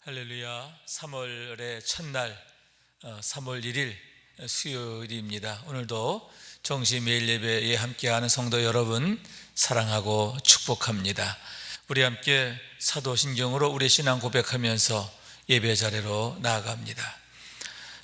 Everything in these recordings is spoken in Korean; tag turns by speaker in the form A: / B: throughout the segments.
A: 할렐루야. 3월의 첫날 3월 1일 수요일입니다. 오늘도 정시 매일 예배에 함께하는 성도 여러분 사랑하고 축복합니다. 우리 함께 사도신경으로 우리 신앙 고백하면서 예배 자리로 나아갑니다.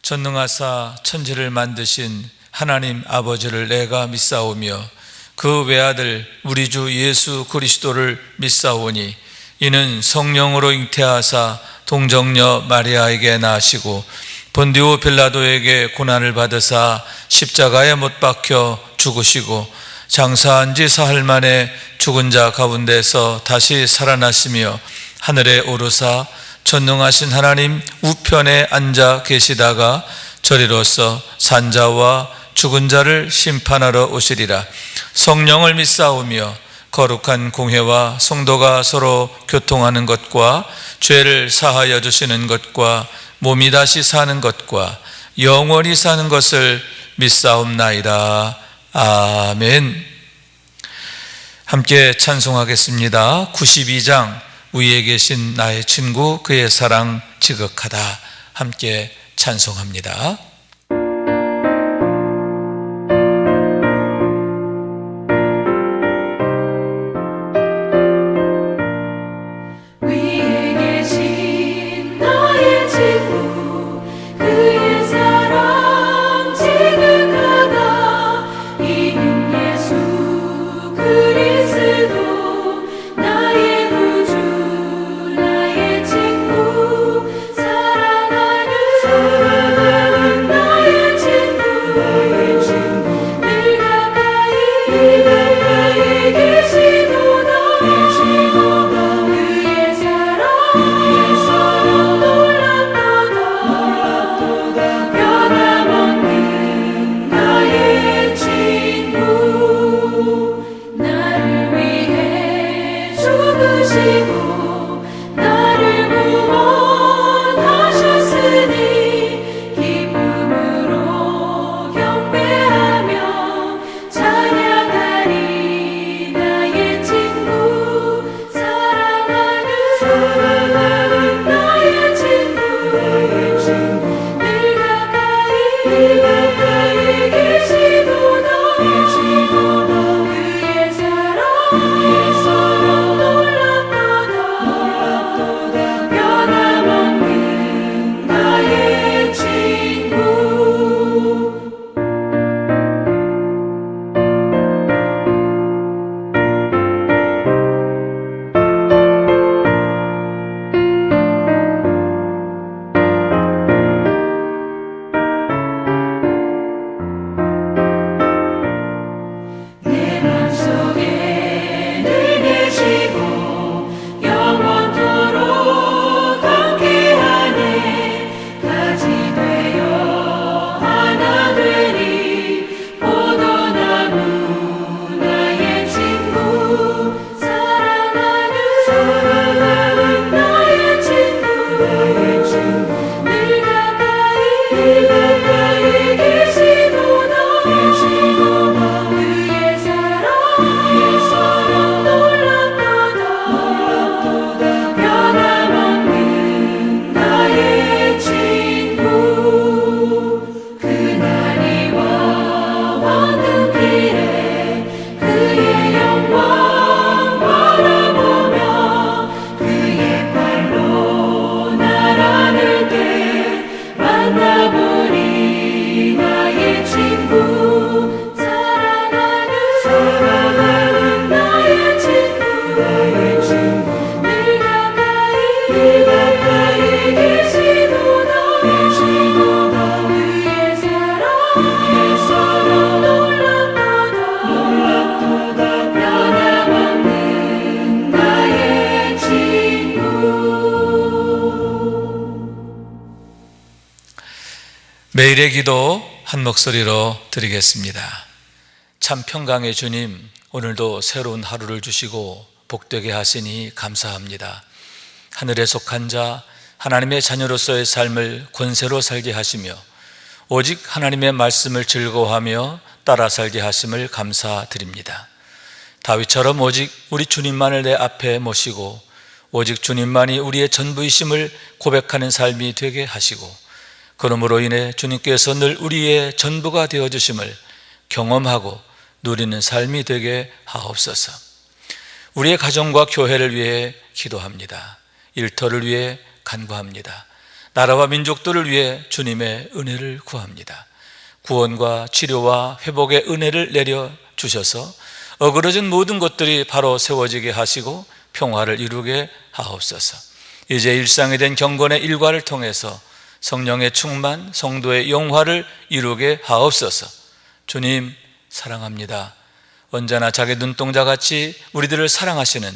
A: 전능하사 천지를 만드신 하나님 아버지를 내가 믿사오며 그 외아들 우리 주 예수 그리스도를 믿사오니 이는 성령으로 잉태하사 동정녀 마리아에게 나시고 본디오 빌라도에게 고난을 받으사 십자가에 못 박혀 죽으시고 장사한 지 사흘 만에 죽은 자 가운데서 다시 살아나시며 하늘에 오르사 전능하신 하나님 우편에 앉아 계시다가 저리로서 산자와 죽은 자를 심판하러 오시리라. 성령을 믿사오며 거룩한 공회와 성도가 서로 교통하는 것과 죄를 사하여 주시는 것과 몸이 다시 사는 것과 영원히 사는 것을 믿사옵나이다. 아멘. 함께 찬송하겠습니다. 92장 위에 계신 나의 친구 그의 사랑 지극하다. 함께 찬송합니다. 매일의 기도 한 목소리로 드리겠습니다. 참 평강의 주님, 오늘도 새로운 하루를 주시고 복되게 하시니 감사합니다. 하늘에 속한 자, 하나님의 자녀로서의 삶을 권세로 살게 하시며 오직 하나님의 말씀을 즐거워하며 따라 살게 하심을 감사드립니다. 다윗처럼 오직 우리 주님만을 내 앞에 모시고 오직 주님만이 우리의 전부이심을 고백하는 삶이 되게 하시고, 그러므로 인해 주님께서 늘 우리의 전부가 되어주심을 경험하고 누리는 삶이 되게 하옵소서. 우리의 가정과 교회를 위해 기도합니다. 일터를 위해 간구합니다. 나라와 민족들을 위해 주님의 은혜를 구합니다. 구원과 치료와 회복의 은혜를 내려주셔서 어그러진 모든 것들이 바로 세워지게 하시고 평화를 이루게 하옵소서. 이제 일상이 된 경건의 일과를 통해서 성령의 충만, 성도의 영화를 이루게 하옵소서. 주님 사랑합니다. 언제나 자기 눈동자같이 우리들을 사랑하시는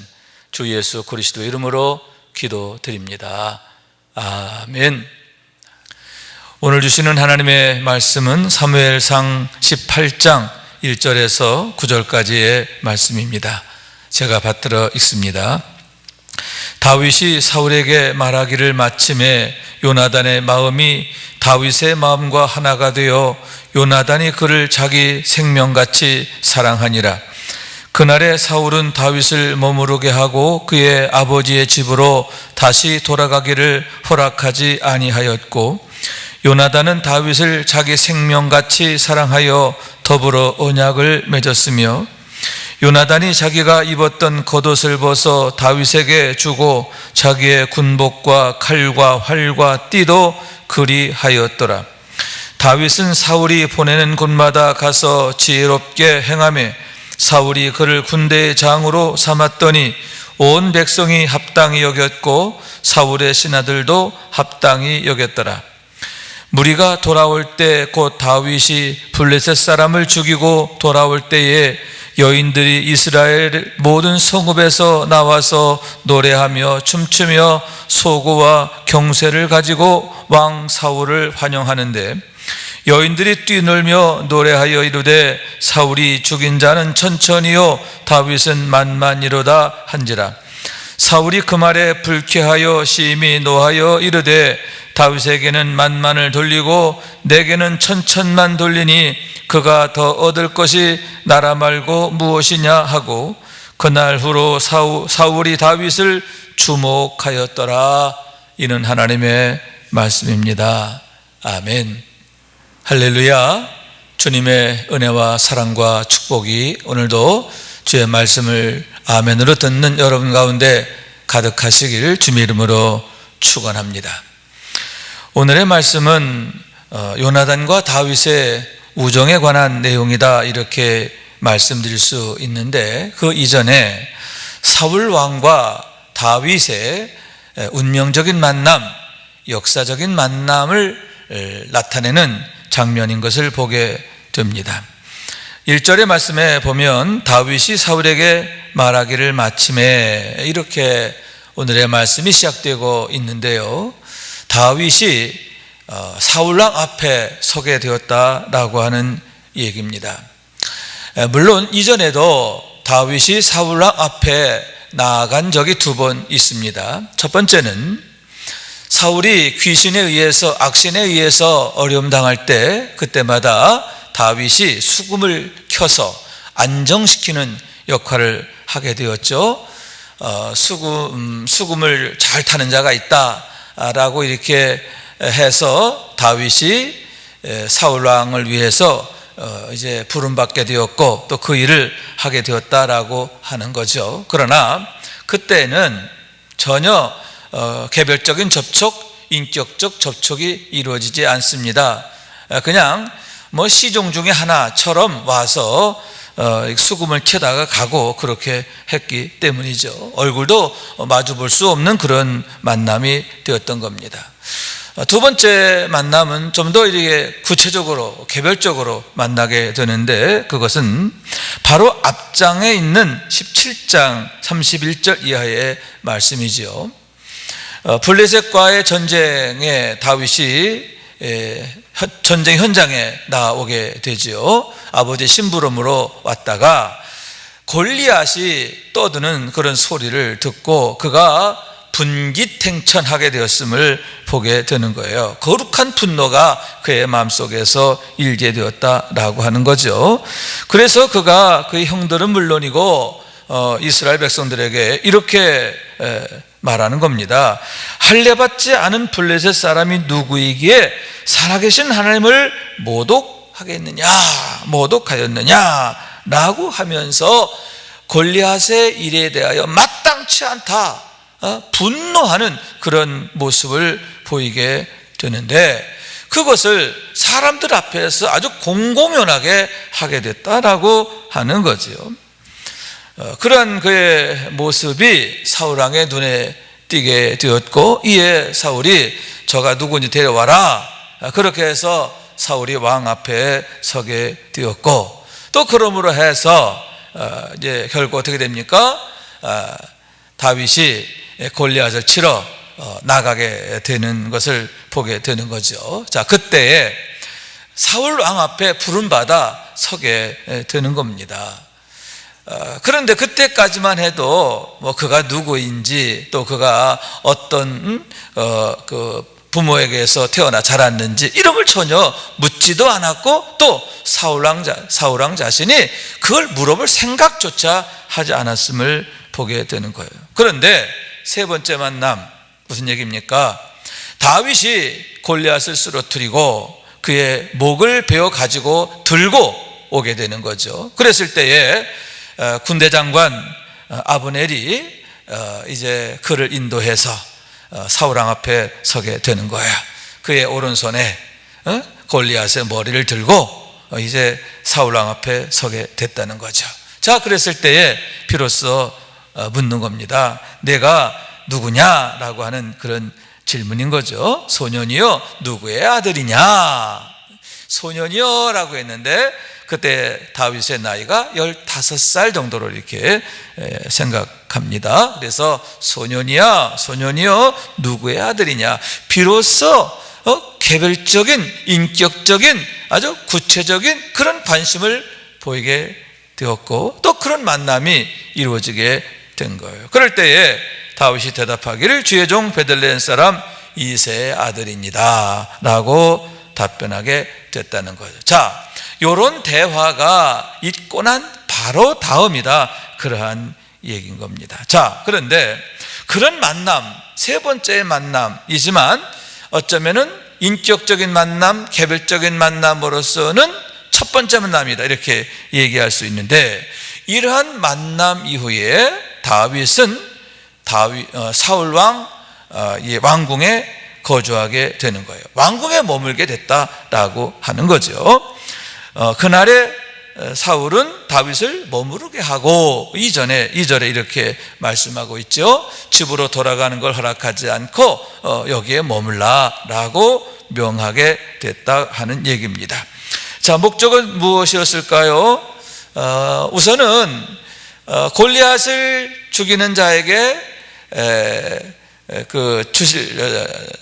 A: 주 예수 그리스도 이름으로 기도드립니다. 아멘. 오늘 주시는 하나님의 말씀은 사무엘상 18장 1절에서 9절까지의 말씀입니다. 제가 받들어 읽습니다. 다윗이 사울에게 말하기를 마침에 요나단의 마음이 다윗의 마음과 하나가 되어 요나단이 그를 자기 생명같이 사랑하니라. 그날에 사울은 다윗을 머무르게 하고 그의 아버지의 집으로 다시 돌아가기를 허락하지 아니하였고, 요나단은 다윗을 자기 생명같이 사랑하여 더불어 언약을 맺었으며, 요나단이 자기가 입었던 겉옷을 벗어 다윗에게 주고 자기의 군복과 칼과 활과 띠도 그리하였더라. 다윗은 사울이 보내는 곳마다 가서 지혜롭게 행하며 사울이 그를 군대의 장으로 삼았더니 온 백성이 합당히 여겼고 사울의 신하들도 합당히 여겼더라. 무리가 돌아올 때 곧 다윗이 블레셋 사람을 죽이고 돌아올 때에 여인들이 이스라엘 모든 성읍에서 나와서 노래하며 춤추며 소고와 경쇠를 가지고 왕 사울을 환영하는데, 여인들이 뛰놀며 노래하여 이르되 사울이 죽인 자는 천천히요 다윗은 만만이로다 한지라. 사울이 그 말에 불쾌하여 심히 노하여 이르되 다윗에게는 만만을 돌리고 내게는 천천만 돌리니 그가 더 얻을 것이 나라 말고 무엇이냐 하고, 그날 후로 사울이 다윗을 주목하였더라. 이는 하나님의 말씀입니다. 아멘. 할렐루야. 주님의 은혜와 사랑과 축복이 오늘도 주의 말씀을 아멘으로 듣는 여러분 가운데 가득하시기를 주님의 이름으로 축원합니다. 오늘의 말씀은 요나단과 다윗의 우정에 관한 내용이다, 이렇게 말씀드릴 수 있는데, 그 이전에 사울 왕과 다윗의 운명적인 만남, 역사적인 만남을 나타내는 장면인 것을 보게 됩니다. 1절의 말씀에 보면 다윗이 사울에게 말하기를 마침에, 이렇게 오늘의 말씀이 시작되고 있는데요, 다윗이 사울왕 앞에 서게 되었다라고 하는 얘기입니다. 물론 이전에도 다윗이 사울왕 앞에 나아간 적이 2번 있습니다. 첫 번째는 사울이 귀신에 의해서, 악신에 의해서 어려움 당할 때, 그때마다 다윗이 수금을 켜서 안정시키는 역할을 하게 되었죠. 수금을 잘 타는 자가 있다라고 이렇게 해서 다윗이 사울 왕을 위해서 이제 부름받게 되었고 또 그 일을 하게 되었다라고 하는 거죠. 그러나 그때는 전혀 개별적인 접촉, 인격적 접촉이 이루어지지 않습니다. 그냥 시종 중에 하나처럼 와서 수금을 켜다가 가고 그렇게 했기 때문이죠. 얼굴도 마주 볼 수 없는 그런 만남이 되었던 겁니다. 2번째 만남은 좀 더 이렇게 구체적으로 개별적으로 만나게 되는데, 그것은 바로 앞장에 있는 17장 31절 이하의 말씀이지요. 블레셋과의 전쟁에 다윗이 전쟁 현장에 나오게 되지요. 아버지 심부름으로 왔다가 골리앗이 떠드는 그런 소리를 듣고 그가 분기탱천하게 되었음을 보게 되는 거예요. 거룩한 분노가 그의 마음속에서 일게 되었다라고 하는 거죠. 그래서 그가 그의 형들은 물론이고 이스라엘 백성들에게 이렇게 말하는 겁니다. 할례받지 않은 블레셋 사람이 누구이기에 살아계신 하나님을 모독하였느냐 라고 하면서 골리앗의 일에 대하여 마땅치 않다, 분노하는 그런 모습을 보이게 되는데, 그것을 사람들 앞에서 아주 공공연하게 하게 됐다라고 하는 거지요. 그런 그의 모습이 사울왕의 눈에 띄게 되었고, 이에 사울이 저가 누구니 데려와라, 그렇게 해서 사울이 왕 앞에 서게 되었고, 또 그러므로 해서 이제 결국 어떻게 됩니까? 다윗이 골리앗을 치러 나가게 되는 것을 보게 되는 거죠. 자, 그때에 사울 왕 앞에 부름받아 서게 되는 겁니다. 그런데 그때까지만 해도 뭐 그가 누구인지, 또 그가 어떤 그 부모에게서 태어나 자랐는지 이런 걸 전혀 묻지도 않았고, 또 사울왕 자신이 그걸 물어볼 생각조차 하지 않았음을 보게 되는 거예요. 그런데 세 번째 만남, 무슨 얘기입니까? 다윗이 골리앗을 쓰러뜨리고 그의 목을 베어 가지고 들고 오게 되는 거죠. 그랬을 때에 군대 장관 아브넬이 이제 그를 인도해서 사울왕 앞에 서게 되는 거야. 그의 오른손에 골리앗의 머리를 들고 이제 사울왕 앞에 서게 됐다는 거죠. 자, 그랬을 때에 비로소 묻는 겁니다. 내가 누구냐라고 하는 그런 질문인 거죠. 소년이여 누구의 아들이냐? 소년이여 라고 했는데, 그때 다윗의 나이가 15살 정도로 이렇게 생각합니다. 그래서 소년이여 누구의 아들이냐? 비로소 개별적인, 인격적인, 아주 구체적인 그런 관심을 보이게 되었고, 또 그런 만남이 이루어지게 된 거예요. 그럴 때에 다윗이 대답하기를 주의 종 베들레헴 사람 이새의 아들입니다 라고 답변하게 됐다는 거죠. 자, 이런 대화가 있고 난 바로 다음이다, 그러한 얘기인 겁니다. 자, 그런데 그런 만남, 세 번째의 만남이지만 어쩌면은 인격적인 만남, 개별적인 만남으로서는 첫 번째 만남이다, 이렇게 얘기할 수 있는데, 이러한 만남 이후에 다윗은 사울왕 왕궁에 거주하게 되는 거예요. 왕궁에 머물게 됐다라고 하는 거죠. 그날에 사울은 다윗을 머무르게 하고, 이절에 이렇게 말씀하고 있죠. 집으로 돌아가는 걸 허락하지 않고 여기에 머물라라고 명하게 됐다 하는 얘기입니다. 자, 목적은 무엇이었을까요? 우선은 골리앗을 죽이는 자에게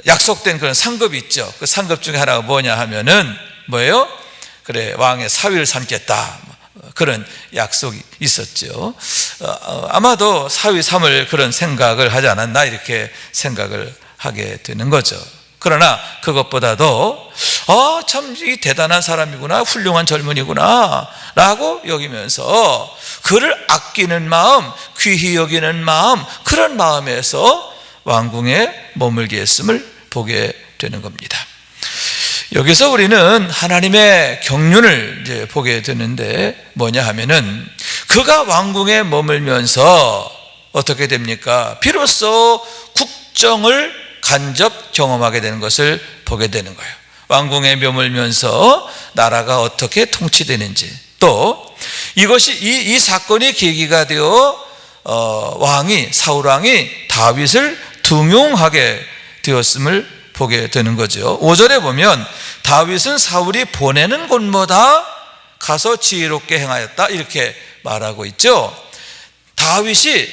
A: 약속된 그런 상급이 있죠. 그 상급 중에 하나가 뭐냐 하면은 뭐예요? 그래, 왕의 사위를 삼겠다, 그런 약속이 있었죠. 아마도 사위 삼을 그런 생각을 하지 않았나, 이렇게 생각을 하게 되는 거죠. 그러나 그것보다도 참 이 대단한 사람이구나, 훌륭한 젊은이구나 라고 여기면서 그를 아끼는 마음, 귀히 여기는 마음, 그런 마음에서 왕궁에 머물게 했음을 보게 되는 겁니다. 여기서 우리는 하나님의 경륜을 이제 보게 되는데, 뭐냐 하면은 그가 왕궁에 머물면서 어떻게 됩니까? 비로소 국정을 간접 경험하게 되는 것을 보게 되는 거예요. 왕궁에 머물면서 나라가 어떻게 통치되는지, 또 이것이 이 사건이 계기가 되어 사울 왕이 다윗을 등용하게 되었음을 보게 되는 거죠. 5절에 보면 다윗은 사울이 보내는 곳마다 가서 지혜롭게 행하였다, 이렇게 말하고 있죠. 다윗이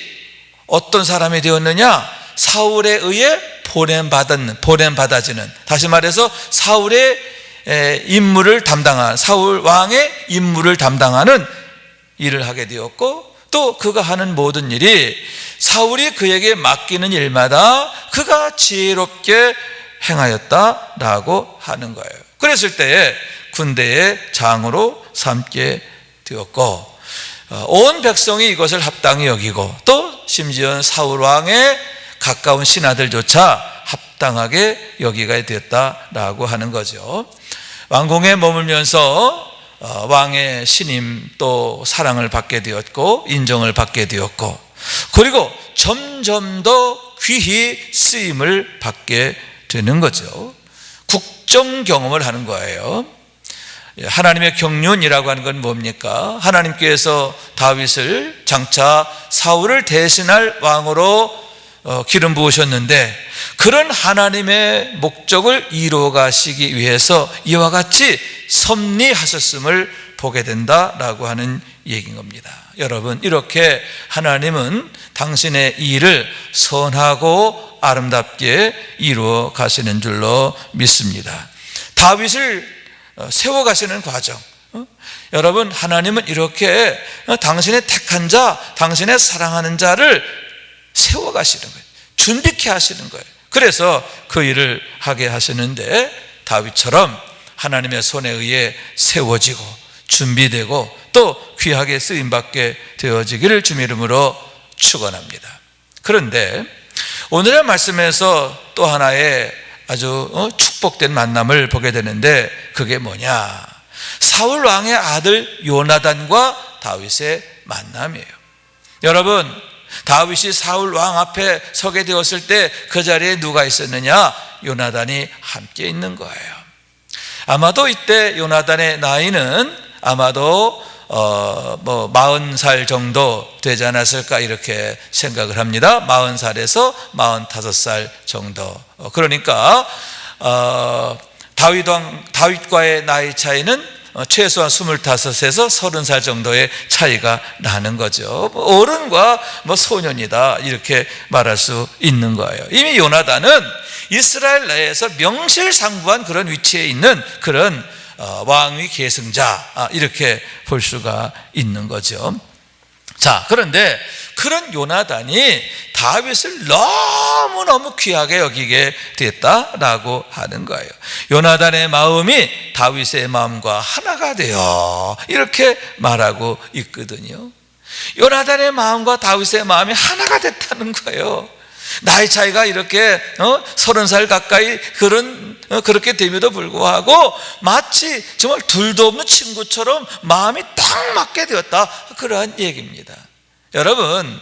A: 어떤 사람이 되었느냐? 사울에 의해 보냄받아지는, 다시 말해서 사울의 임무를 담당한, 사울 왕의 임무를 담당하는 일을 하게 되었고, 또 그가 하는 모든 일이 사울이 그에게 맡기는 일마다 그가 지혜롭게 행하였다라고 하는 거예요. 그랬을 때에 군대의 장으로 삼게 되었고, 온 백성이 이것을 합당히 여기고 또 심지어 사울 왕의 가까운 신하들조차 합당하게 여기게 되었다라고 하는 거죠. 왕궁에 머물면서 왕의 신임 또 사랑을 받게 되었고 인정을 받게 되었고, 그리고 점점 더 귀히 쓰임을 받게 되는 거죠. 국정 경험을 하는 거예요. 하나님의 경륜이라고 하는 건 뭡니까? 하나님께서 다윗을 장차 사울을 대신할 왕으로 기름 부으셨는데, 그런 하나님의 목적을 이루어 가시기 위해서 이와 같이 섭리하셨음을 보게 된다라고 하는 얘기인 겁니다. 여러분, 이렇게 하나님은 당신의 일을 선하고 아름답게 이루어 가시는 줄로 믿습니다. 다윗을 세워가시는 과정, 여러분, 하나님은 이렇게 당신의 택한 자, 당신의 사랑하는 자를 세워가시는 거예요. 준비케 하시는 거예요. 그래서 그 일을 하게 하시는데, 다윗처럼 하나님의 손에 의해 세워지고 준비되고 또 귀하게 쓰임받게 되어지기를 주님 이름으로 축원합니다. 그런데 오늘의 말씀에서 또 하나의 아주 축복된 만남을 보게 되는데, 그게 뭐냐? 사울 왕의 아들 요나단과 다윗의 만남이에요. 여러분, 다윗이 사울 왕 앞에 서게 되었을 때 그 자리에 누가 있었느냐? 요나단이 함께 있는 거예요. 아마도 이때 요나단의 나이는 아마도 40살 정도 되지 않았을까 이렇게 생각을 합니다. 40살에서 45살 정도. 그러니까 다윗과의 나이 차이는 최소한 25에서 30살 정도의 차이가 나는 거죠. 어른과 소년이다 이렇게 말할 수 있는 거예요. 이미 요나단은 이스라엘 내에서 명실상부한 그런 위치에 있는 그런 왕위 계승자, 이렇게 볼 수가 있는 거죠. 자, 그런데 그런 요나단이 다윗을 너무너무 귀하게 여기게 됐다라고 하는 거예요. 요나단의 마음이 다윗의 마음과 하나가 되어 이렇게 말하고 있거든요. 요나단의 마음과 다윗의 마음이 하나가 됐다는 거예요. 나이 차이가 이렇게 30살 가까이 그렇게 됨에도 불구하고 마치 정말 둘도 없는 친구처럼 마음이 딱 맞게 되었다, 그러한 얘기입니다. 여러분,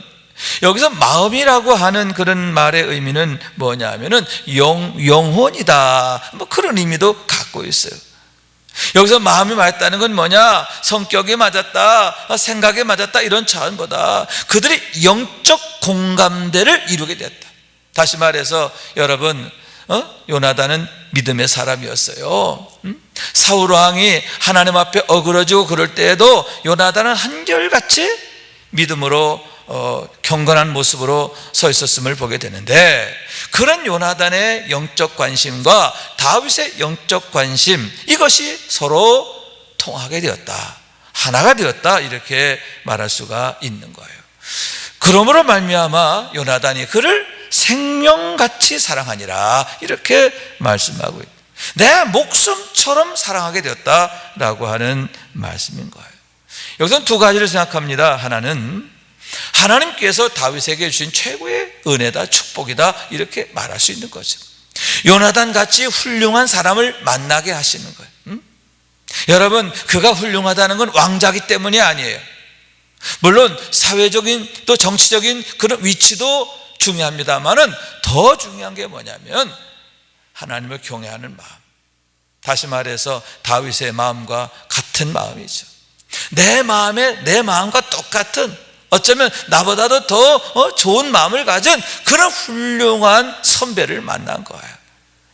A: 여기서 마음이라고 하는 그런 말의 의미는 뭐냐면은 영혼이다, 그런 의미도 갖고 있어요. 여기서 마음이 맞았다는 건 뭐냐? 성격이 맞았다, 생각이 맞았다, 이런 차원보다 그들이 영적 공감대를 이루게 됐다. 다시 말해서 여러분, 요나단은 믿음의 사람이었어요. 사울 왕이 하나님 앞에 어그러지고 그럴 때에도 요나단은 한결같이 믿음으로 경건한 모습으로 서 있었음을 보게 되는데, 그런 요나단의 영적 관심과 다윗의 영적 관심, 이것이 서로 통하게 되었다, 하나가 되었다, 이렇게 말할 수가 있는 거예요. 그러므로 말미암아 요나단이 그를 생명같이 사랑하니라, 이렇게 말씀하고 있다. 내 목숨처럼 사랑하게 되었다라고 하는 말씀인 거예요. 여기서는 두 가지를 생각합니다. 하나는 하나님께서 다윗에게 주신 최고의 은혜다, 축복이다, 이렇게 말할 수 있는 거죠. 요나단 같이 훌륭한 사람을 만나게 하시는 거예요. 여러분, 그가 훌륭하다는 건 왕자기 때문이 아니에요. 물론 사회적인 또 정치적인 그런 위치도 중요합니다만은 더 중요한 게 뭐냐면 하나님을 경외하는 마음. 다시 말해서 다윗의 마음과 같은 마음이죠. 내 마음과 똑같은, 어쩌면 나보다도 더 좋은 마음을 가진 그런 훌륭한 선배를 만난 거예요.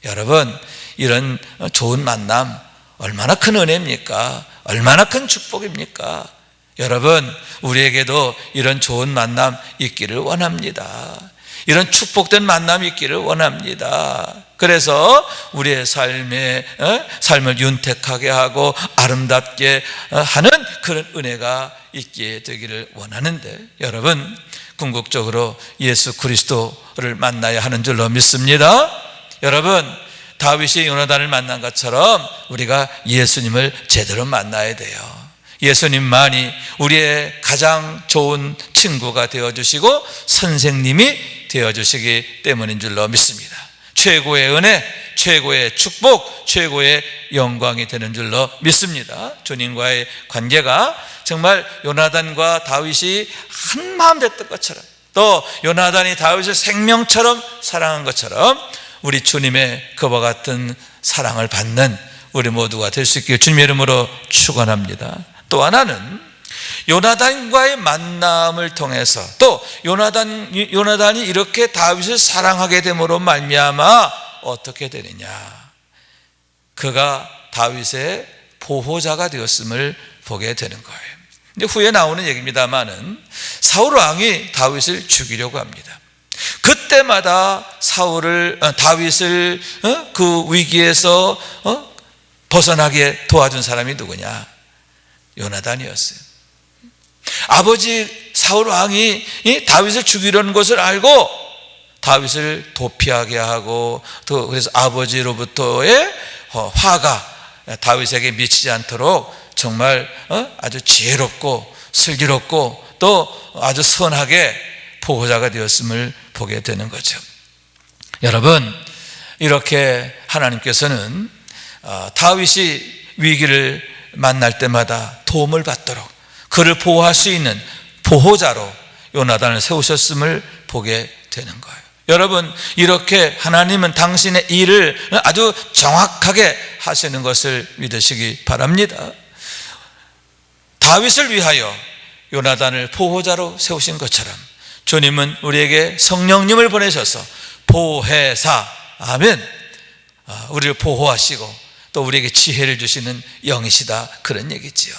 A: 여러분, 이런 좋은 만남 얼마나 큰 은혜입니까? 얼마나 큰 축복입니까? 여러분, 우리에게도 이런 좋은 만남 있기를 원합니다. 이런 축복된 만남이 있기를 원합니다. 그래서 우리의 삶을 윤택하게 하고 아름답게 하는 그런 은혜가 있게 되기를 원하는데, 여러분, 궁극적으로 예수 그리스도를 만나야 하는 줄로 믿습니다. 여러분, 다윗이 요나단을 만난 것처럼 우리가 예수님을 제대로 만나야 돼요. 예수님만이 우리의 가장 좋은 친구가 되어주시고 선생님이 되어주시기 때문인 줄로 믿습니다. 최고의 은혜, 최고의 축복, 최고의 영광이 되는 줄로 믿습니다. 주님과의 관계가 정말 요나단과 다윗이 한 마음 됐던 것처럼, 또 요나단이 다윗을 생명처럼 사랑한 것처럼 우리 주님의 그와 같은 사랑을 받는 우리 모두가 될 수 있기를 주님의 이름으로 축원합니다. 또 하나는 요나단과의 만남을 통해서, 또 요나단이 이렇게 다윗을 사랑하게 됨으로 말미암아 어떻게 되느냐, 그가 다윗의 보호자가 되었음을 보게 되는 거예요. 이제 후에 나오는 얘기입니다만은 사울 왕이 다윗을 죽이려고 합니다. 그때마다 다윗을 그 위기에서 벗어나게 도와준 사람이 누구냐? 요나단이었어요. 아버지 사울 왕이 다윗을 죽이려는 것을 알고 다윗을 도피하게 하고, 또 그래서 아버지로부터의 화가 다윗에게 미치지 않도록 정말 아주 지혜롭고 슬기롭고 또 아주 선하게 보호자가 되었음을 보게 되는 거죠. 여러분, 이렇게 하나님께서는 다윗이 위기를 만날 때마다 도움을 받도록 그를 보호할 수 있는 보호자로 요나단을 세우셨음을 보게 되는 거예요. 여러분, 이렇게 하나님은 당신의 일을 아주 정확하게 하시는 것을 믿으시기 바랍니다. 다윗을 위하여 요나단을 보호자로 세우신 것처럼 주님은 우리에게 성령님을 보내셔서 보혜사, 아멘, 우리를 보호하시고 또 우리에게 지혜를 주시는 영이시다, 그런 얘기지요.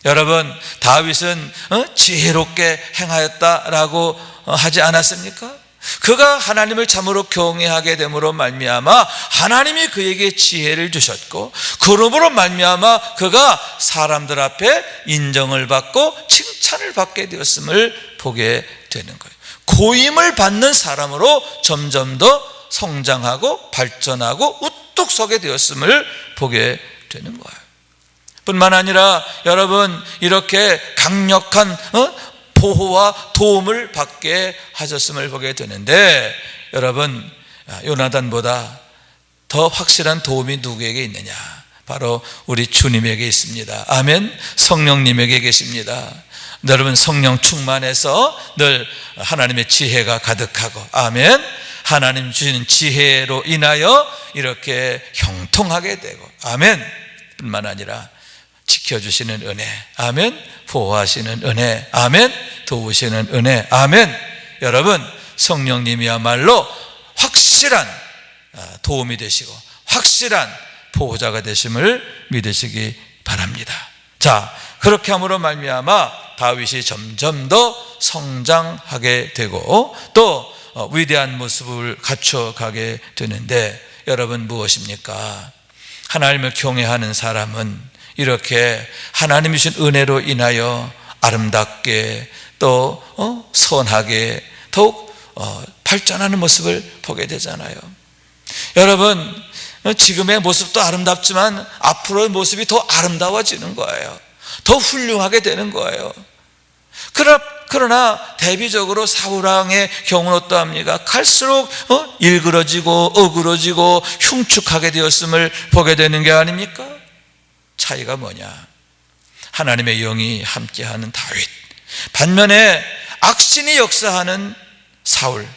A: 여러분, 다윗은 지혜롭게 행하였다라고 하지 않았습니까? 그가 하나님을 참으로 경외하게 됨으로 말미암아 하나님이 그에게 지혜를 주셨고, 그러므로 말미암아 그가 사람들 앞에 인정을 받고 칭찬을 받게 되었음을 보게 되는 거예요. 고임을 받는 사람으로 점점 더 성장하고 발전하고 우뚝 서게 되었음을 보게 되는 거예요. 뿐만 아니라 여러분, 이렇게 강력한 보호와 도움을 받게 하셨음을 보게 되는데, 여러분, 요나단보다 더 확실한 도움이 누구에게 있느냐? 바로 우리 주님에게 있습니다. 아멘. 성령님에게 계십니다. 여러분, 성령 충만해서 늘 하나님의 지혜가 가득하고, 아멘, 하나님 주시는 지혜로 인하여 이렇게 형통하게 되고, 아멘, 뿐만 아니라 지켜주시는 은혜, 아멘, 보호하시는 은혜, 아멘, 도우시는 은혜, 아멘. 여러분, 성령님이야말로 확실한 도움이 되시고 확실한 보호자가 되심을 믿으시기 바랍니다. 자, 그렇게 함으로 말미암아 다윗이 점점 더 성장하게 되고 또 위대한 모습을 갖춰가게 되는데, 여러분, 무엇입니까? 하나님을 경외하는 사람은 이렇게 하나님이 주신 은혜로 인하여 아름답게 또 선하게 더욱 발전하는 모습을 보게 되잖아요. 여러분, 지금의 모습도 아름답지만 앞으로의 모습이 더 아름다워지는 거예요. 더 훌륭하게 되는 거예요. 그러나 대비적으로 사울왕의 경우는 어떠합니까? 갈수록 일그러지고 어그러지고 흉측하게 되었음을 보게 되는 게 아닙니까? 차이가 뭐냐? 하나님의 영이 함께하는 다윗, 반면에 악신이 역사하는 사울.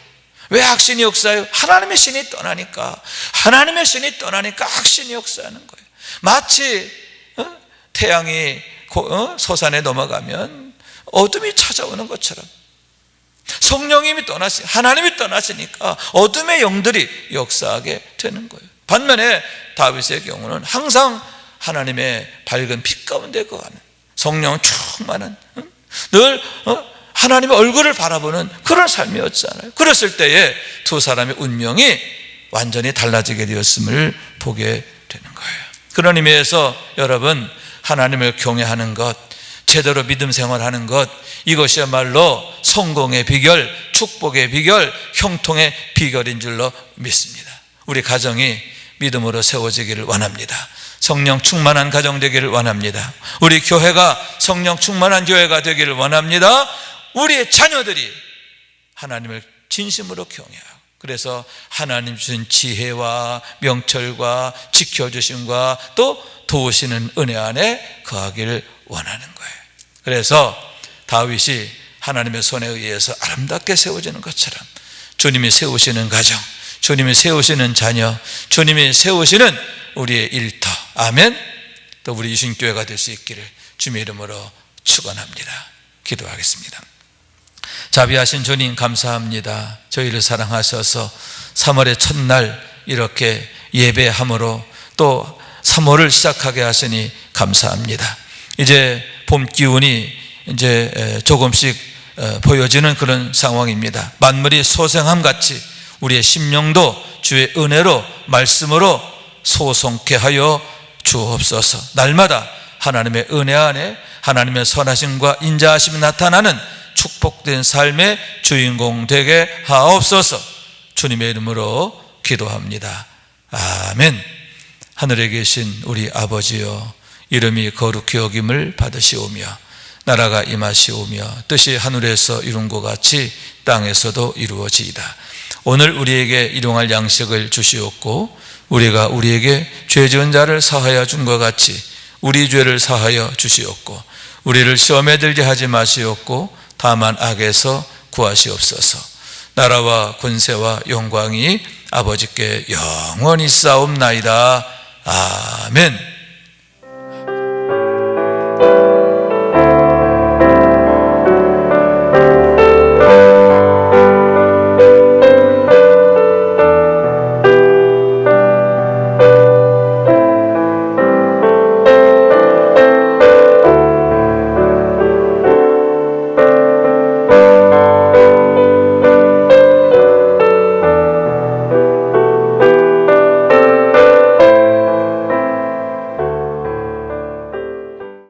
A: 왜 악신이 역사해요? 하나님의 신이 떠나니까. 하나님의 신이 떠나니까 악신이 역사하는 거예요. 마치 태양이 서산에 넘어가면 어둠이 찾아오는 것처럼 성령님이 하나님이 떠나시니까 어둠의 영들이 역사하게 되는 거예요. 반면에 다윗의 경우는 항상 하나님의 밝은 빛 가운데 거하는 성령 충만한, 늘 하나님의 얼굴을 바라보는 그런 삶이었잖아요. 그랬을 때에 두 사람의 운명이 완전히 달라지게 되었음을 보게 되는 거예요. 그런 의미에서 여러분, 하나님을 경외하는 것, 제대로 믿음 생활하는 것, 이것이야말로 성공의 비결, 축복의 비결, 형통의 비결인 줄로 믿습니다. 우리 가정이 믿음으로 세워지기를 원합니다. 성령 충만한 가정 되기를 원합니다. 우리 교회가 성령 충만한 교회가 되기를 원합니다. 우리의 자녀들이 하나님을 진심으로 경외하고, 그래서 하나님 주신 지혜와 명철과 지켜주심과 또 도우시는 은혜 안에 거하기를 원하는 거예요. 그래서 다윗이 하나님의 손에 의해서 아름답게 세워지는 것처럼 주님이 세우시는 가정, 주님이 세우시는 자녀, 주님이 세우시는 우리의 일터, 아멘, 또 우리 유신교회가 될 수 있기를 주님의 이름으로 축원합니다. 기도하겠습니다. 자비하신 주님 감사합니다. 저희를 사랑하셔서 3월의 첫날 이렇게 예배함으로 또 3월을 시작하게 하시니 감사합니다. 이제 봄 기운이 이제 조금씩 보여지는 그런 상황입니다. 만물이 소생함 같이 우리의 심령도 주의 은혜로 말씀으로 소송케 하여 주옵소서. 날마다 하나님의 은혜 안에 하나님의 선하심과 인자하심이 나타나는 축복된 삶의 주인공 되게 하옵소서. 주님의 이름으로 기도합니다. 아멘. 하늘에 계신 우리 아버지여, 이름이 거룩히 여김을 받으시오며 나라가 임하시오며 뜻이 하늘에서 이룬 것 같이 땅에서도 이루어지이다. 오늘 우리에게 일용할 양식을 주시옵고 우리가 우리에게 죄 지은 자를 사하여 준 것 같이 우리 죄를 사하여 주시옵고 우리를 시험에 들게 하지 마시옵고 다만 악에서 구하시옵소서. 나라와 권세와 영광이 아버지께 영원히 싸움나이다. 아멘.